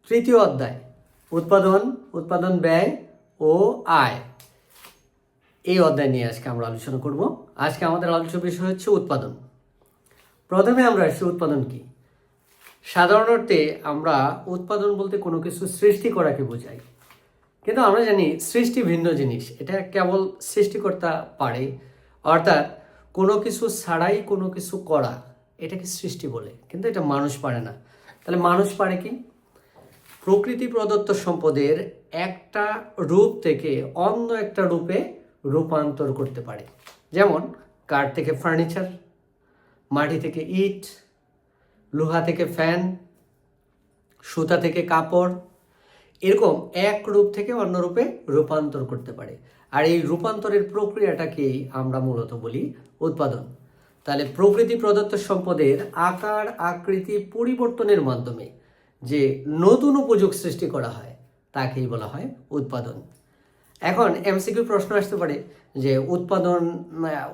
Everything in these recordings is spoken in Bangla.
তৃতীয় অধ্যায় উৎপাদন ব্যয় ও আয়, এই অধ্যায় নিয়ে আজকে আমরা আলোচনা করব। আজকে আমাদের আলোচ্য বিষয় হচ্ছে উৎপাদন। প্রথমে আমরা আসি উৎপাদন কি। সাধারণত আমরা উৎপাদন বলতে কোনো কিছু সৃষ্টি করাকে বোঝাই, কিন্তু আমরা জানি সৃষ্টি ভিন্ন জিনিস। এটা কেবল সৃষ্টিকর্তা পারে, অর্থাৎ কোনো কিছু ছাড়াই কোনো কিছু করা, এটাকে সৃষ্টি বলে, কিন্তু এটা মানুষ পারে না। তাহলে মানুষ পারে কি? প্রকৃতি প্রদত্ত সম্পদের একটা রূপ থেকে অন্য একটা রূপে রূপান্তর করতে পারে। যেমন কাঠ থেকে ফার্নিচার, মাটি থেকে ইট, লোহা থেকে ফ্যান, সুতা থেকে কাপড়, এরকম এক রূপ থেকে অন্য রূপে রূপান্তর করতে পারে। আর এই রূপান্তরের প্রক্রিয়াটাকেই আমরা মূলত বলি উৎপাদন। তাহলে প্রকৃতি প্রদত্ত সম্পদের আকার আকৃতি পরিবর্তনের মাধ্যমে যে নতুন উপযোগ সৃষ্টি করা হয় তাকেই বলা হয় উৎপাদন। এখন এমসিকিউ প্রশ্ন আসতে পারে যে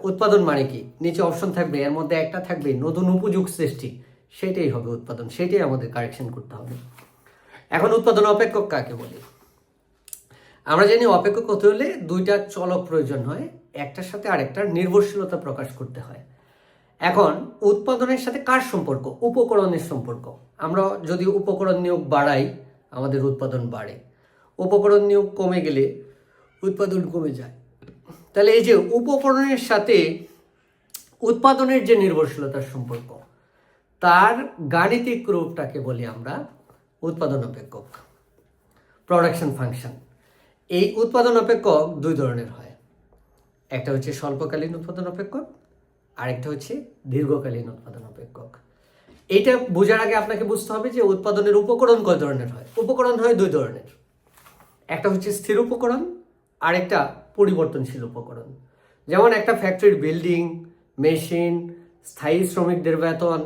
উৎপাদন মানে কি? নিচে অপশন থাকবে, এর মধ্যে একটা থাকবে নতুন উপযোগ সৃষ্টি, সেটাই হবে উৎপাদন, সেটাই আমাদের কারেকশন করতে হবে। এখন উৎপাদন অপেক্ষক কাকে বলি? আমরা জানি অপেক্ষক হতে হলে দুইটা চলক প্রয়োজন হয়, একটার সাথে আরেকটার নির্ভরশীলতা প্রকাশ করতে হয়। এখন উৎপাদনের সাথে কার সম্পর্ক? উপকরণের সম্পর্ক। আমরা যদি উপকরণ নিয়োগ বাড়াই আমাদের উৎপাদন বাড়ে, উপকরণ নিয়োগ কমে গেলে উৎপাদন কমে যায়। তাহলে এই যে উপকরণের সাথে উৎপাদনের যে নির্ভরশীলতার সম্পর্ক, তার গাণিতিক রূপটাকে বলি আমরা উৎপাদন অপেক্ষক, প্রোডাকশন ফাংশন। এই উৎপাদন অপেক্ষক দুই ধরনের হয়, একটা হচ্ছে স্বল্পকালীন উৎপাদন অপেক্ষক, আরেকটা হচ্ছে দীর্ঘকালীন উৎপাদন অপেক্ষক। এইটা বোঝার আগে আপনাকে বুঝতে হবে যে উৎপাদনের উপকরণ কয় ধরনের হয়। উপকরণ হয় দুই ধরনের, একটা হচ্ছে স্থির উপকরণ, আরেকটা পরিবর্তনশীল উপকরণ। যেমন একটা ফ্যাক্টরির বিল্ডিং, মেশিন, স্থায়ী শ্রমিকদের বেতন,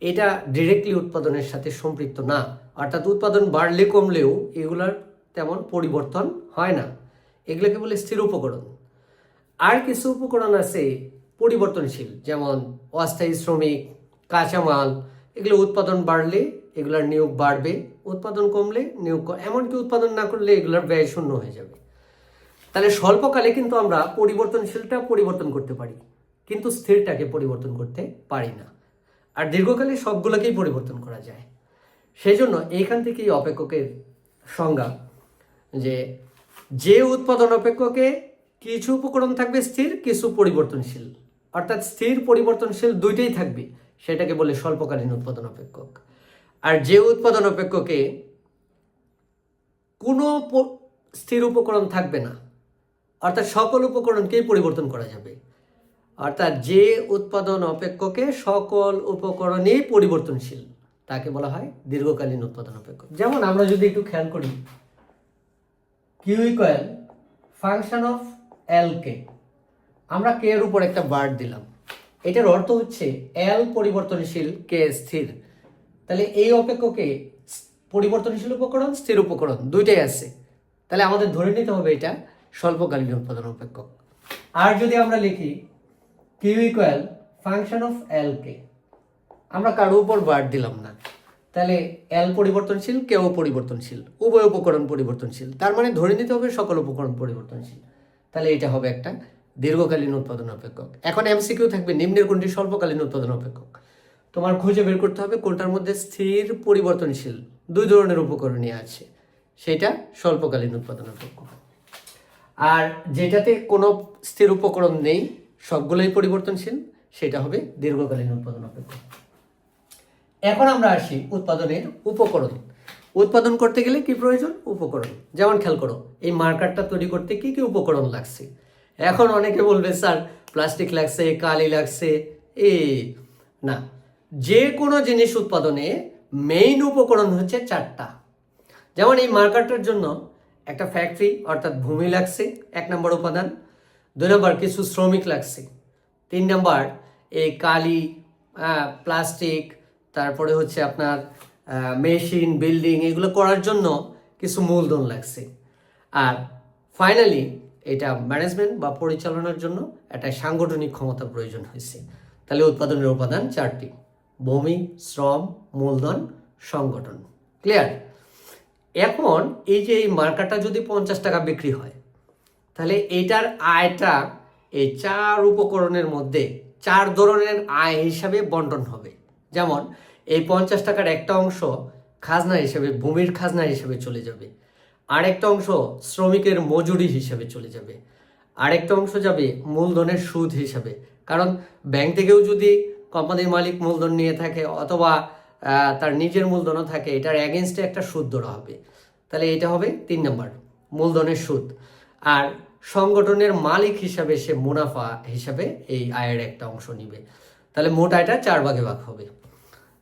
এটা ডিরেক্টলি উৎপাদনের সাথে সম্পৃক্ত না, অর্থাৎ উৎপাদন বাড়লে কমলেও এগুলার তেমন পরিবর্তন হয় না, এগুলোকে বলে স্থির উপকরণ। আর কিছু উপকরণ আছে পরিবর্তনশীল, যেমন অস্থায়ী শ্রমিক, কাঁচামাল, এগুলো উৎপাদন বাড়লে এগুলার নিয়োগ বাড়বে, উৎপাদন কমলে নিয়োগ, এমনকি উৎপাদন না করলে এগুলার ব্যয় শূন্য হয়ে যাবে। তাহলে স্বল্পকালে কিন্তু আমরা পরিবর্তনশীলটা পরিবর্তন করতে পারি, কিন্তু স্থিরটাকে পরিবর্তন করতে পারি না। আর দীর্ঘকালে সবগুলোকেই পরিবর্তন করা যায়। সেই জন্য এইখান থেকেই অপেক্ষকের সংজ্ঞা, যে উৎপাদন অপেক্ষকে কিছু উপকরণ থাকবে স্থির, কিছু পরিবর্তনশীল, অর্থাৎ স্থির পরিবর্তনশীল দুইটাই থাকবে, সেটাকে বলে স্বল্পকালীন উৎপাদন অপেক্ষক। আর যে উৎপাদন অপেক্ষকে কোনো স্থির উপকরণ থাকবে না, অর্থাৎ সকল উপকরণকেই পরিবর্তন করা যাবে, অর্থাৎ যে উৎপাদন অপেক্ষকে সকল উপকরণেই পরিবর্তনশীল, তাকে বলা হয় দীর্ঘকালীন উৎপাদন অপেক্ষক। যেমন আমরা যদি একটু খেয়াল করি, কিউ ইকুয়াল ফাংশন অফ এল কে, আমরা কে এর উপর একটা বার দিলাম, এটার অর্থ হচ্ছে এল পরিবর্তনশীল, কে স্থির। তাহলে এই অপেক্ষকে পরিবর্তনশীল উপকরণ, স্থির উপকরণ দুইটাই আছে, তাহলে আমাদের ধরে নিতে হবে এটা স্বল্পকালীন উৎপাদন অপেক্ষক। আর যদি আমরা লিখি কিউ ইকুয়াল ফাংশন অফ এল কে, আমরা কারো উপর বার দিলাম না, তাহলে এল পরিবর্তনশীল, কেও পরিবর্তনশীল, উভয় উপকরণ পরিবর্তনশীল, তার মানে ধরে নিতে হবে সকল উপকরণ পরিবর্তনশীল। তাহলে এটা হবে একটা দীর্ঘকালীন উৎপাদন অপেক্ষক। এখন এমসিকিউ থাকবে নিম্নের কোনটি স্বল্পকালীন উৎপাদন অপেক্ষক। তোমার খুঁজে বের করতে হবে কোনটার মধ্যে স্থির পরিবর্তনশীল দুই ধরনের উপকরণই আছে, সেটা স্বল্পকালীন উৎপাদন অপেক্ষক। আর যেটাতে কোনো স্থির উপকরণ নেই, সবগুলোই পরিবর্তনশীল, সেটা হবে দীর্ঘকালীন উৎপাদন অপেক্ষক। এখন আমরা আসি উৎপাদনের উপকরণ। উৎপাদন করতে গেলে কি প্রয়োজন? উপকরণ। যেমন খেয়াল করো, এই মার্কারটা তৈরি করতে কি কি উপকরণ লাগছে। এখন অনেকে বলবে স্যার প্লাস্টিক লাগছে, কালি লাগছে, না, যে কোনো জিনিস উৎপাদনে মেইন উপকরণ হচ্ছে চারটা। যেমন এই মার্কারটার জন্য একটা ফ্যাক্টরি অর্থাৎ ভূমি লাগছে, 1 নম্বর উপাদান। 2 নম্বর কিছু শ্রমিক লাগছে। 3 নম্বর এই কালি, প্লাস্টিক, তারপরে হচ্ছে আপনার মেশিন, বিল্ডিং, এগুলো করার জন্য কিছু মূলধন লাগছে। আর ফাইনালি এটা ম্যানেজমেন্ট বা পরিচালনার জন্য একটা সাংগঠনিক ক্ষমতা প্রয়োজন হয়েছে। তাহলে উৎপাদনের উপাদান 4টি: ভূমি, শ্রম, মূলধন, সংগঠন। ক্লিয়ার? এখন এই যে এই মার্কারটা যদি 50 টাকা বিক্রি হয়, তাহলে এইটার আয়টা এই 4 উপকরণের মধ্যে 4 ধরনের আয় হিসাবে বন্টন হবে। যেমন এই 50 টাকার একটা অংশ খাজনা হিসেবে, ভূমির খাজনা হিসেবে চলে যাবে, আরেকটা অংশ শ্রমিকের মজুরি হিসেবে চলে যাবে, আরেকটা অংশ যাবে মূলধনের সুদ হিসাবে। কারণ ব্যাংক থেকেও যদি কোম্পানির মালিক মূলধন নিয়ে থাকে অথবা তার নিজের মূলধনও থাকে, এটার এগেনস্টে একটা সুদ ধরা হবে। তাহলে এটা হবে 3 নম্বর, মূলধনের সুদ। আর সংগঠনের মালিক হিসাবে সে মুনাফা হিসাবে এই আয়ের একটা অংশ নিবে। তাহলে মোট আয়টা 4 ভাগে ভাগ হবে।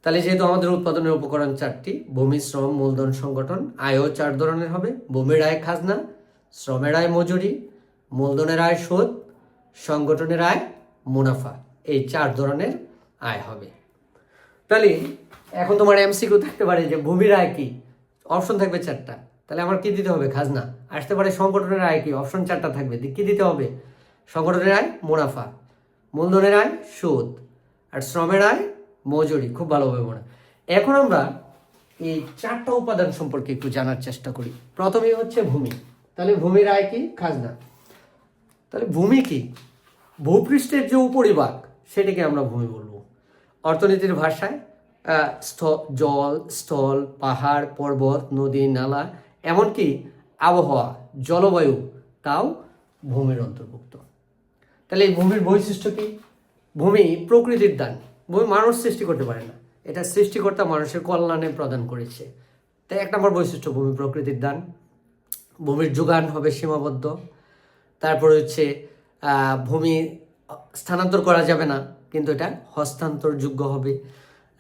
তাহলে যেহেতু আমাদের উৎপাদনের উপকরণ 4টি, ভূমি, শ্রম, মূলধন, সংগঠন, আয়ও 4 ধরনের হবে। ভূমির আয় খাজনা, শ্রমের আয় মজুরি, মূলধনের আয় সুদ, সংগঠনের আয় মুনাফা, এই 4 ধরনের আয় হবে। তাহলে এখন তোমার এমসিকিউ থাকতে পারে যে ভূমির আয় কি, অপশন থাকবে 4টা, তাহলে আমার কি দিতে হবে? খাজনা। আসতে পারে সংগঠনের আয় কি, অপশন 4টা থাকবে, কি দিতে হবে? সংগঠনের আয় মুনাফা, মূলধনের আয় সুদ, আর শ্রমের আয় মজুরি। খুব ভালোভাবে মনে। এখন আমরা এই 4টা উপাদান সম্পর্কে একটু জানার চেষ্টা করি। প্রথমেই হচ্ছে ভূমি। তাহলে ভূমির আয় কি? খাজনা। তাহলে ভূমি কি? ভূপৃষ্ঠের যে উপরিভাগ সেটাকে আমরা ভূমি বলবো। অর্থনীতির ভাষায় জল, স্থল, পাহাড়, পর্বত, নদী, নালা, এমনকি আবহাওয়া, জলবায়ু, তাও ভূমির অন্তর্ভুক্ত। তাহলে এই ভূমির বৈশিষ্ট্য কি? ভূমি প্রকৃতির দান। ভূমি মানুষ সৃষ্টি করতে পারে না, এটা সৃষ্টিকর্তা মানুষের কল্যাণে প্রদান করেছে। তাই 1 নম্বর বৈশিষ্ট্য ভূমি প্রকৃতির দান। ভূমির যোগান হবে সীমাবদ্ধ। তারপরে হচ্ছে ভূমি স্থানান্তর করা যাবে না, কিন্তু এটা হস্তান্তরযোগ্য হবে।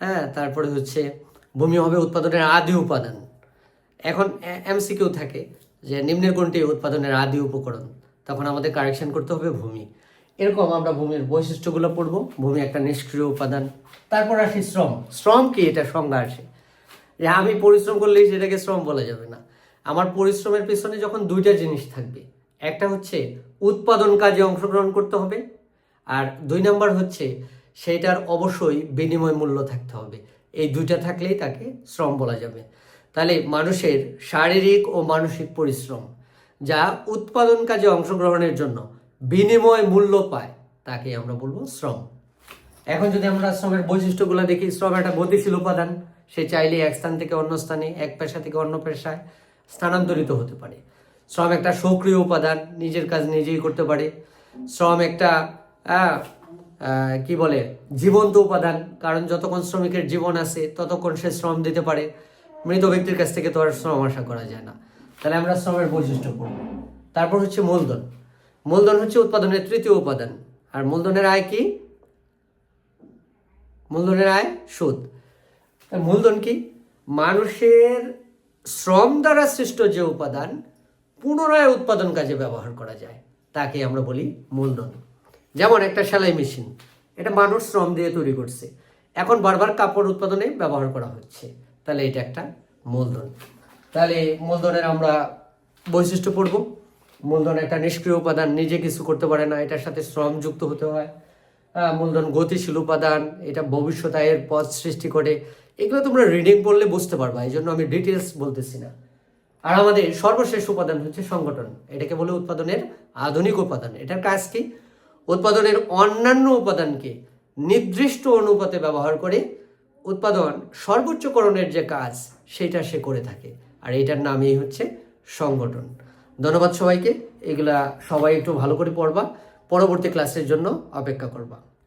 হ্যাঁ, তারপরে হচ্ছে ভূমি হবে উৎপাদনের আদি উপাদান। এখন এমসিকিউ থাকে যে নিম্নের কোনটি উৎপাদনের আদি উপকরণ, তখন আমাদের কারেকশন করতে হবে ভূমি। এরকম আমরা ভূমির বৈশিষ্ট্যগুলো পড়ব। ভূমি একটা নিষ্ক্রিয় উপাদান। তারপর আসি শ্রম। শ্রম কি, এটা সংজ্ঞা আসে যে আমি পরিশ্রম করলেই সেটাকে শ্রম বলা যাবে না। আমার পরিশ্রমের পিছনে যখন 2টা জিনিস থাকবে, একটা হচ্ছে উৎপাদন কাজে অংশগ্রহণ করতে হবে, আর 2 নম্বর হচ্ছে সেইটার অবশ্যই বিনিময় মূল্য থাকতে হবে। এই 2টা থাকলেই তাকে শ্রম বলা যাবে। তাহলে মানুষের শারীরিক ও মানসিক পরিশ্রম যা উৎপাদন কাজে অংশগ্রহণের জন্য বিনিময় মূল্য পায়, তাকে আমরা বলবো শ্রম। এখন যদি আমরা শ্রমের বৈশিষ্ট্যগুলো দেখি, শ্রম একটা গতিশীল উপাদান। সে চাইলে এক স্থান থেকে অন্য স্থানে, এক পেশা থেকে অন্য পেশায় স্থানান্তরিত হতে পারে। শ্রম একটা সক্রিয় উপাদান, নিজের কাজ নিজেই করতে পারে। শ্রম একটা কি বলে, জীবন্ত উপাদান, কারণ যতক্ষণ শ্রমিকের জীবন আছে ততক্ষণ সে শ্রম দিতে পারে। মৃত ব্যক্তির কাছ থেকে তো আর শ্রম আশা করা যায় না। তাহলে আমরা শ্রমের বৈশিষ্ট্য পড়ব। তারপর হচ্ছে মূলধন। মূলধন হচ্ছে উৎপাদনের 3য় উপাদান। আর মূলধনের আয় কি? মূলধনের আয় সুদ। মূলধন কি? মানুষের শ্রম দ্বারা সৃষ্ট যে উপাদান পুনরায় উৎপাদন কাজে ব্যবহার করা যায়, তাকে আমরা বলি মূলধন। যেমন একটা সেলাই মেশিন, এটা মানুষ শ্রম দিয়ে তৈরি করছে, এখন বারবার কাপড় উৎপাদনে ব্যবহার করা হচ্ছে, তাহলে এটা একটা মূলধন। তাহলে মূলধনের আমরা বৈশিষ্ট্য পড়ব। মূলধন একটা নিষ্ক্রিয় উপাদান, নিজে কিছু করতে পারে না, এটার সাথে শ্রম যুক্ত হতে হয়। মূলধন গতিশীল উপাদান, এটা ভবিষ্যৎ আয়ের পথ সৃষ্টি করে। এগুলো তোমরা রিডিং পড়লে বুঝতে পারবা, এই জন্য আমি ডিটেলস বলতেছি না। আর আমাদের সর্বশেষ উপাদান হচ্ছে সংগঠন। এটাকে বলে উৎপাদনের আধুনিক উপাদান। এটার কাজ কি? উৎপাদনের অন্যান্য উপাদানকে নির্দিষ্ট অনুপাতে ব্যবহার করে উৎপাদন সর্বোচ্চকরণের যে কাজ সেটা সে করে থাকে, আর এটার নামই হচ্ছে সংগঠন। ধন্যবাদ সবাইকে। এগুলা সবাই একটু ভালো করে পড়বা, পরবর্তী ক্লাসের জন্য অপেক্ষা করবা।